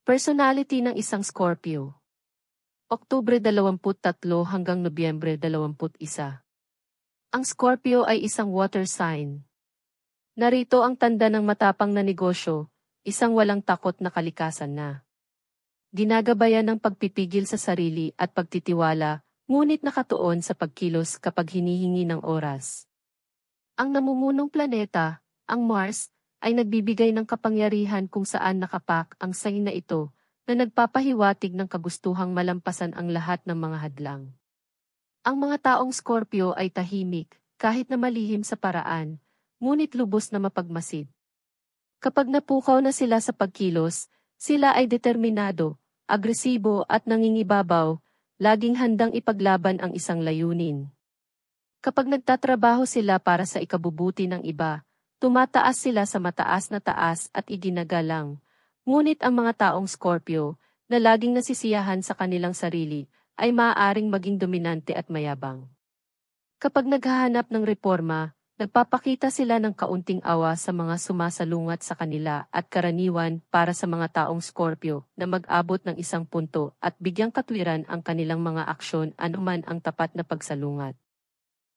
Personality ng isang Scorpio. Oktubre 23 hanggang Nobyembre 21. Ang Scorpio ay isang water sign. Narito ang tanda ng matapang na negosyo, isang walang takot na kalikasan na. Ginagabayan ng pagpipigil sa sarili at pagtitiwala, ngunit nakatuon sa pagkilos kapag hinihingi ng oras. Ang namumunong planeta, ang Mars, ay nagbibigay ng kapangyarihan kung saan nakapak ang sign na ito, na nagpapahiwatig ng kagustuhang malampasan ang lahat ng mga hadlang. Ang mga taong Scorpio ay tahimik, kahit na malihim sa paraan, ngunit lubos na mapagmasid. Kapag napukaw na sila sa pagkilos, sila ay determinado, agresibo at nangingibabaw, laging handang ipaglaban ang isang layunin. Kapag nagtatrabaho sila para sa ikabubuti ng iba, tumataas sila sa mataas na taas at iginagalang. Ngunit ang mga taong Scorpio, na laging nasisiyahan sa kanilang sarili, ay maaaring maging dominante at mayabang. Kapag naghahanap ng reforma, nagpapakita sila ng kaunting awa sa mga sumasalungat sa kanila at karaniwan para sa mga taong Scorpio na mag-abot ng isang punto at bigyang katwiran ang kanilang mga aksyon anuman ang tapat na pagsalungat.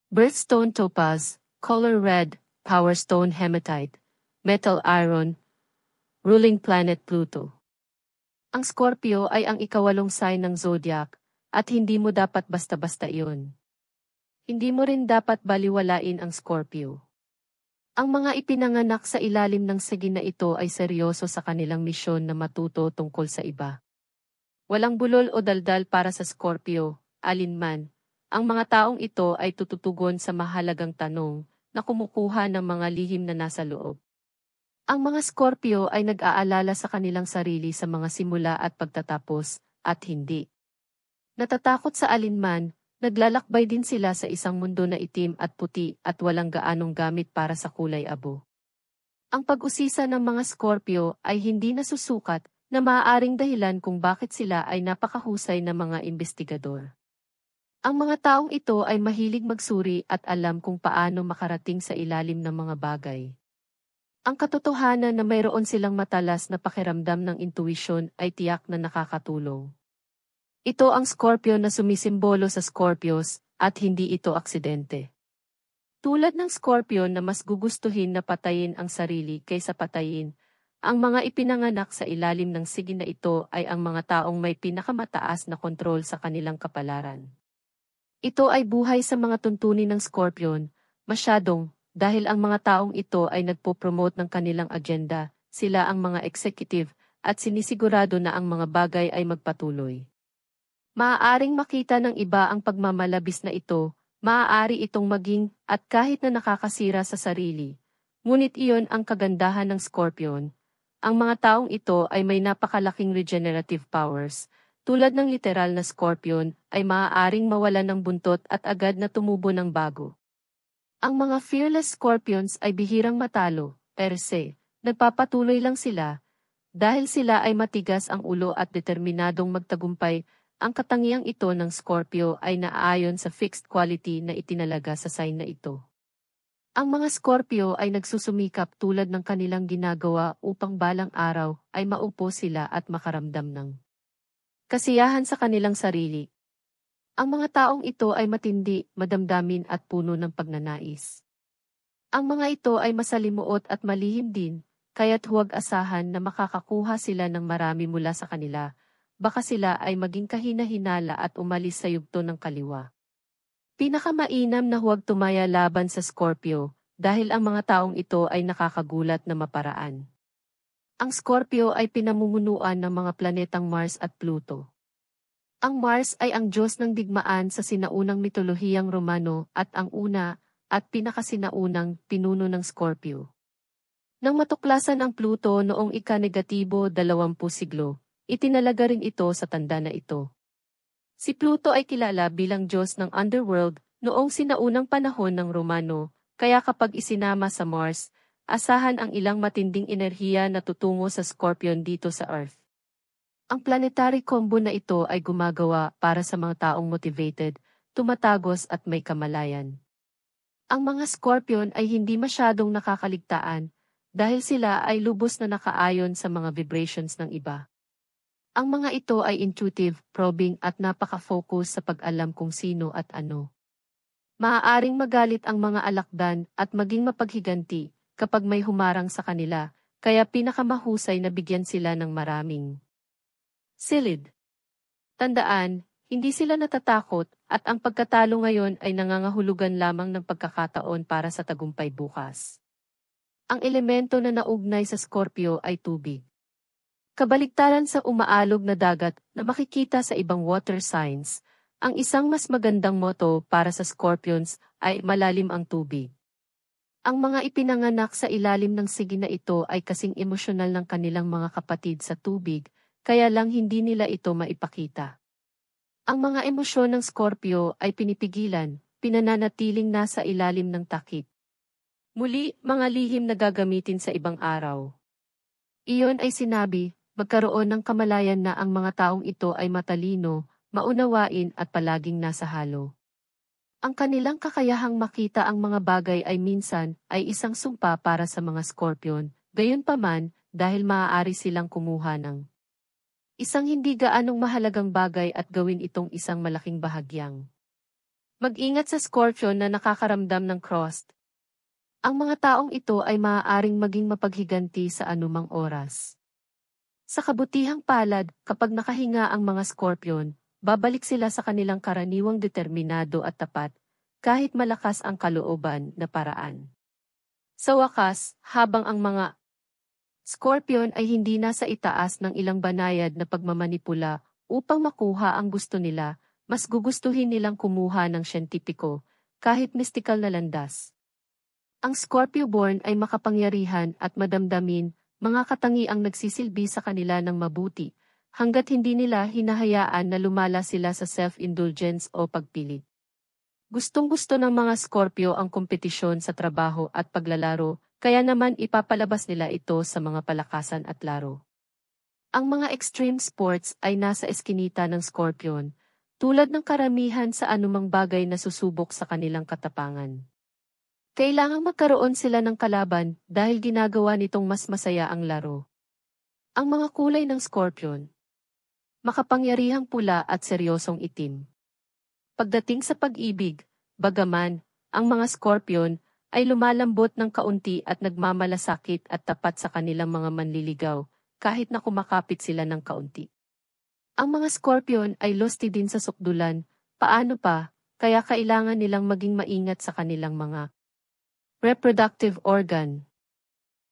Birthstone Topaz, Color Red, Power Stone Hematite, Metal Iron, Ruling Planet Pluto. Ang Scorpio ay ang ikawalong sign ng zodiac, at hindi mo dapat basta-basta iyon. Hindi mo rin dapat baliwalain ang Scorpio. Ang mga ipinanganak sa ilalim ng sign na ito ay seryoso sa kanilang misyon na matuto tungkol sa iba. Walang bulol o daldal para sa Scorpio, alinman. Ang mga taong ito ay tututugon sa mahalagang tanong na kumukuha ng mga lihim na nasa loob. Ang mga Scorpio ay nag-aalala sa kanilang sarili sa mga simula at pagtatapos, at hindi natatakot sa alinman. Naglalakbay din sila sa isang mundo na itim at puti at walang gaanong gamit para sa kulay abo. Ang pag-usisa ng mga Scorpio ay hindi nasusukat na maaaring dahilan kung bakit sila ay napakahusay na mga investigador. Ang mga taong ito ay mahilig magsuri at alam kung paano makarating sa ilalim ng mga bagay. Ang katotohanan na mayroon silang matalas na pakiramdam ng intuisyon ay tiyak na nakakatulong. Ito ang Scorpio na sumisimbolo sa Scorpios, at hindi ito aksidente. Tulad ng Scorpio na mas gugustuhin na patayin ang sarili kaysa patayin, ang mga ipinanganak sa ilalim ng sign na ito ay ang mga taong may pinakamataas na kontrol sa kanilang kapalaran. Ito ay buhay sa mga tuntunin ng Scorpion, masyadong, dahil ang mga taong ito ay nagpo-promote ng kanilang agenda, sila ang mga executive, at sinisigurado na ang mga bagay ay magpatuloy. Maaaring makita ng iba ang pagmamalabis na ito, maaari itong maging, at kahit na nakakasira sa sarili. Ngunit iyon ang kagandahan ng Scorpion. Ang mga taong ito ay may napakalaking regenerative powers. Tulad ng literal na Scorpion, ay maaaring mawalan ng buntot at agad na tumubo ng bago. Ang mga fearless Scorpions ay bihirang matalo, per se, nagpapatuloy lang sila. Dahil sila ay matigas ang ulo at determinadong magtagumpay, ang katangiang ito ng Scorpio ay naaayon sa fixed quality na itinalaga sa sign na ito. Ang mga Scorpio ay nagsusumikap tulad ng kanilang ginagawa upang balang araw ay maupo sila at makaramdam ng kasiyahan sa kanilang sarili. Ang mga taong ito ay matindi, madamdamin at puno ng pagnanais. Ang mga ito ay masalimuot at malihim din, kaya't huwag asahan na makakakuha sila ng marami mula sa kanila. Baka sila ay maging kahina-hinala at umalis sa yugto ng kaliwa. Pinakamainam na huwag tumaya laban sa Scorpio, dahil ang mga taong ito ay nakakagulat na maparaan. Ang Scorpio ay pinamumunuan ng mga planetang Mars at Pluto. Ang Mars ay ang Diyos ng digmaan sa sinaunang mitolohiyang Romano at ang una at pinakasinaunang pinuno ng Scorpio. Nang matuklasan ang Pluto noong ika-20 siglo, itinalaga rin ito sa tanda na ito. Si Pluto ay kilala bilang Diyos ng underworld noong sinaunang panahon ng Romano, kaya kapag isinama sa Mars, asahan ang ilang matinding enerhiya na tutungo sa Scorpion dito sa Earth. Ang planetary combo na ito ay gumagawa para sa mga taong motivated, tumatagos at may kamalayan. Ang mga Scorpion ay hindi masyadong nakakaligtaan, dahil sila ay lubos na nakaayon sa mga vibrations ng iba. Ang mga ito ay intuitive, probing at napaka-focus sa pag-alam kung sino at ano. Maaaring magalit ang mga alakdan at maging mapaghiganti kapag may humarang sa kanila, kaya pinakamahusay na bigyan sila ng maraming silid. Tandaan, hindi sila natatakot at ang pagkatalo ngayon ay nangangahulugan lamang ng pagkakataon para sa tagumpay bukas. Ang elemento na naugnay sa Scorpio ay tubig. Kabaligtaran sa umaalog na dagat na makikita sa ibang water signs, ang isang mas magandang motto para sa Scorpions ay malalim ang tubig. Ang mga ipinanganak sa ilalim ng sige na ito ay kasing emosyonal ng kanilang mga kapatid sa tubig, kaya lang hindi nila ito maipakita. Ang mga emosyon ng Scorpio ay pinipigilan, pinananatiling nasa ilalim ng takip. Muli, mga lihim na gagamitin sa ibang araw. Iyon ay sinabi, magkaroon ng kamalayan na ang mga taong ito ay matalino, maunawain at palaging nasa halo. Ang kanilang kakayahang makita ang mga bagay ay minsan ay isang sumpa para sa mga Scorpion, gayunpaman dahil maaari silang kumuha ng isang hindi gaanong mahalagang bagay at gawin itong isang malaking bahagyang. Mag-ingat sa Scorpion na nakakaramdam ng crossed. Ang mga taong ito ay maaaring maging mapaghiganti sa anumang oras. Sa kabutihang palad, kapag nakahinga ang mga Scorpion, babalik sila sa kanilang karaniwang determinado at tapat, kahit malakas ang kalooban na paraan. Sa wakas, habang ang mga Scorpion ay hindi nasa itaas ng ilang banayad na pagmamanipula upang makuha ang gusto nila, mas gugustuhin nilang kumuha ng siyentipiko, kahit mistikal na landas. Ang Scorpio-born ay makapangyarihan at madamdamin, mga katangiang nagsisilbi sa kanila ng mabuti, hanggat hindi nila hinahayaan na lumala sila sa self-indulgence o pagpilit. Gustong-gusto ng mga Scorpio ang kompetisyon sa trabaho at paglalaro, kaya naman ipapalabas nila ito sa mga palakasan at laro. Ang mga extreme sports ay nasa eskinita ng Scorpion, tulad ng karamihan sa anumang bagay na susubok sa kanilang katapangan. Kailangang magkaroon sila ng kalaban dahil ginagawa nitong mas masaya ang laro. Ang mga kulay ng Scorpion. Makapangyarihang pula at seryosong itim. Pagdating sa pag-ibig, bagaman, ang mga Scorpion ay lumalambot ng kaunti at nagmamalasakit at tapat sa kanilang mga manliligaw, kahit na kumakapit sila ng kaunti. Ang mga Scorpion ay lusty din sa sukdulan, paano pa, kaya kailangan nilang maging maingat sa kanilang mga reproductive organ.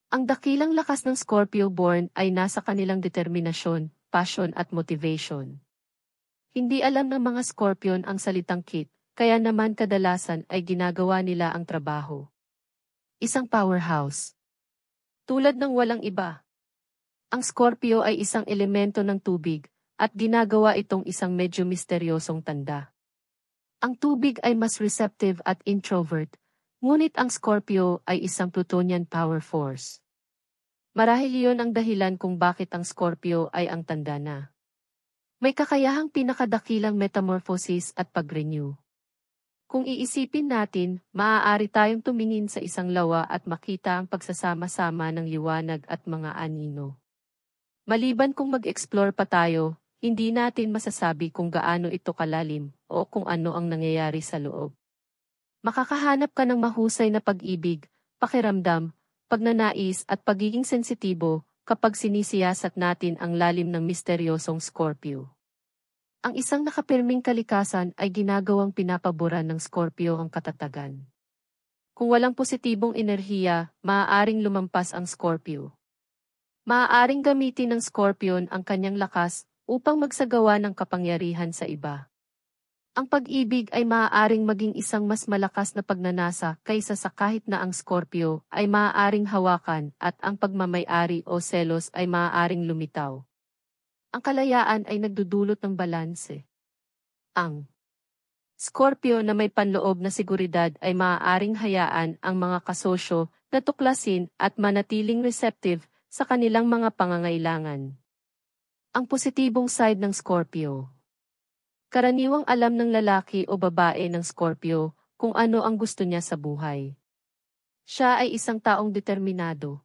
Ang dakilang lakas ng Scorpio-born ay nasa kanilang determinasyon, passion at motivation. Hindi alam ng mga Scorpion ang salitang kit, kaya naman kadalasan ay ginagawa nila ang trabaho. Isang powerhouse. Tulad ng walang iba. Ang Scorpio ay isang elemento ng tubig, at ginagawa itong isang medyo misteryosong tanda. Ang tubig ay mas receptive at introvert, ngunit ang Scorpio ay isang Plutonian power force. Marahil iyon ang dahilan kung bakit ang Scorpio ay ang tanda na may kakayahang pinakadakilang metamorphosis at pag-renew. Kung iisipin natin, maaari tayong tumingin sa isang lawa at makita ang pagsasama-sama ng liwanag at mga anino. Maliban kung mag-explore pa tayo, hindi natin masasabi kung gaano ito kalalim o kung ano ang nangyayari sa loob. Makakahanap ka ng mahusay na pag-ibig, pakiramdam, pagnanais at pagiging sensitibo kapag sinisiyasat natin ang lalim ng misteryosong Scorpio. Ang isang nakapirming kalikasan ay ginagawang pinapaboran ng Scorpio ang katatagan. Kung walang positibong enerhiya, maaaring lumampas ang Scorpio. Maaaring gamitin ng Scorpion ang kanyang lakas upang magsagawa ng kapangyarihan sa iba. Ang pag-ibig ay maaaring maging isang mas malakas na pagnanasa kaysa sa kahit na ang Scorpio ay maaaring hawakan at ang pagmamay-ari o selos ay maaaring lumitaw. Ang kalayaan ay nagdudulot ng balanse. Ang Scorpio na may panloob na seguridad ay maaaring hayaan ang mga kasosyo na tuklasin at manatiling receptive sa kanilang mga pangangailangan. Ang positibong side ng Scorpio. Karaniwang alam ng lalaki o babae ng Scorpio kung ano ang gusto niya sa buhay. Siya ay isang taong determinado.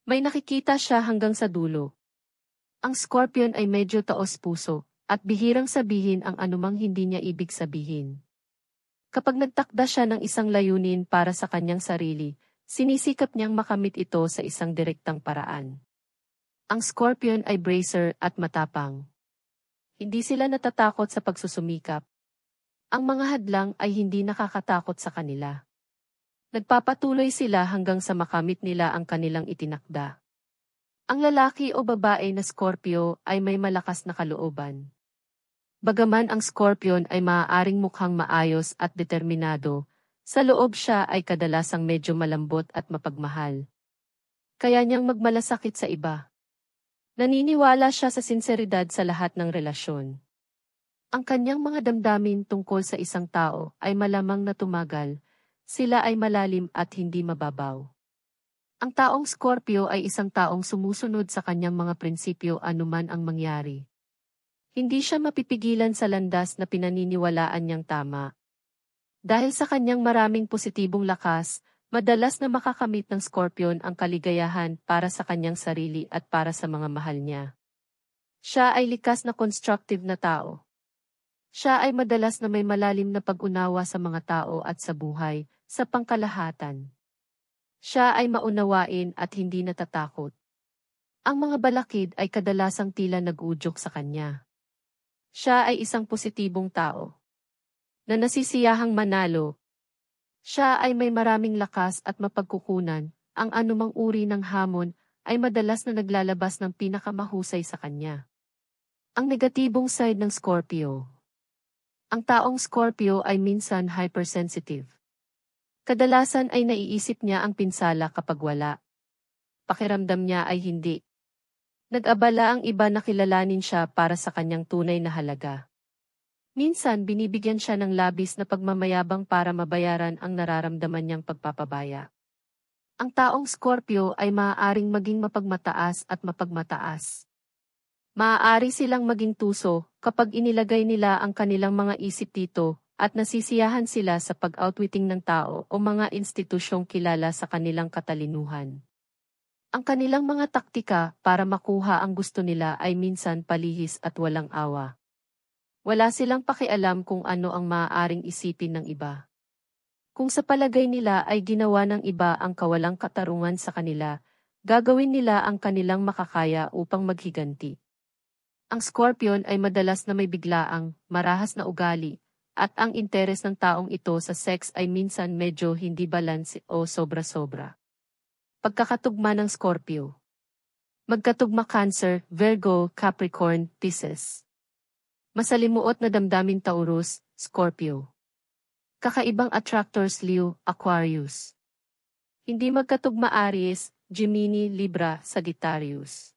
May nakikita siya hanggang sa dulo. Ang Scorpion ay medyo taos-puso, at bihirang sabihin ang anumang hindi niya ibig sabihin. Kapag nagtakda siya ng isang layunin para sa kanyang sarili, sinisikap niyang makamit ito sa isang direktang paraan. Ang Scorpion ay bracer at matapang. Hindi sila natatakot sa pagsusumikap. Ang mga hadlang ay hindi nakakatakot sa kanila. Nagpapatuloy sila hanggang sa makamit nila ang kanilang itinakda. Ang lalaki o babae na Scorpio ay may malakas na kalooban. Bagaman ang Scorpion ay maaaring mukhang maayos at determinado, sa loob siya ay kadalasang medyo malambot at mapagmahal. Kaya niyang magmalasakit sa iba. Naniniwala siya sa sinseridad sa lahat ng relasyon. Ang kanyang mga damdamin tungkol sa isang tao ay malamang na tumagal, sila ay malalim at hindi mababaw. Ang taong Scorpio ay isang taong sumusunod sa kanyang mga prinsipyo anuman ang mangyari. Hindi siya mapipigilan sa landas na pinaniniwalaan niyang tama. Dahil sa kanyang maraming positibong lakas, madalas na makakamit ng Scorpion ang kaligayahan para sa kanyang sarili at para sa mga mahal niya. Siya ay likas na constructive na tao. Siya ay madalas na may malalim na pag-unawa sa mga tao at sa buhay, sa pangkalahatan. Siya ay maunawain at hindi natatakot. Ang mga balakid ay kadalasang tila nag-udyok sa kanya. Siya ay isang positibong tao na nasisiyahang manalo. Siya ay may maraming lakas at mapagkukunan, ang anumang uri ng hamon ay madalas na naglalabas ng pinakamahusay sa kanya. Ang negatibong side ng Scorpio. Ang taong Scorpio ay minsan hypersensitive. Kadalasan ay naiisip niya ang pinsala kapag wala. Pakiramdam niya ay hindi. Nag-abala ang iba na kilalanin siya para sa kanyang tunay na halaga. Minsan binibigyan siya ng labis na pagmamayabang para mabayaran ang nararamdaman niyang pagpapabaya. Ang taong Scorpio ay maaaring maging mapagmataas at mapagmataas. Maaari silang maging tuso kapag inilagay nila ang kanilang mga isip dito at nasisiyahan sila sa pag-outwitting ng tao o mga institusyong kilala sa kanilang katalinuhan. Ang kanilang mga taktika para makuha ang gusto nila ay minsan palihis at walang awa. Wala silang pakialam kung ano ang maaaring isipin ng iba. Kung sa palagay nila ay ginawa ng iba ang kawalang katarungan sa kanila, gagawin nila ang kanilang makakaya upang maghiganti. Ang Scorpion ay madalas na may biglaang, marahas na ugali, at ang interes ng taong ito sa sex ay minsan medyo hindi balanse o sobra-sobra. Pagkakatugma ng Scorpio. Magkatugma Cancer, Virgo, Capricorn, Pisces. Masalimuot na damdamin Taurus, Scorpio. Kakaibang attractors Leo, Aquarius. Hindi magkatugma Aries, Gemini, Libra, Sagittarius.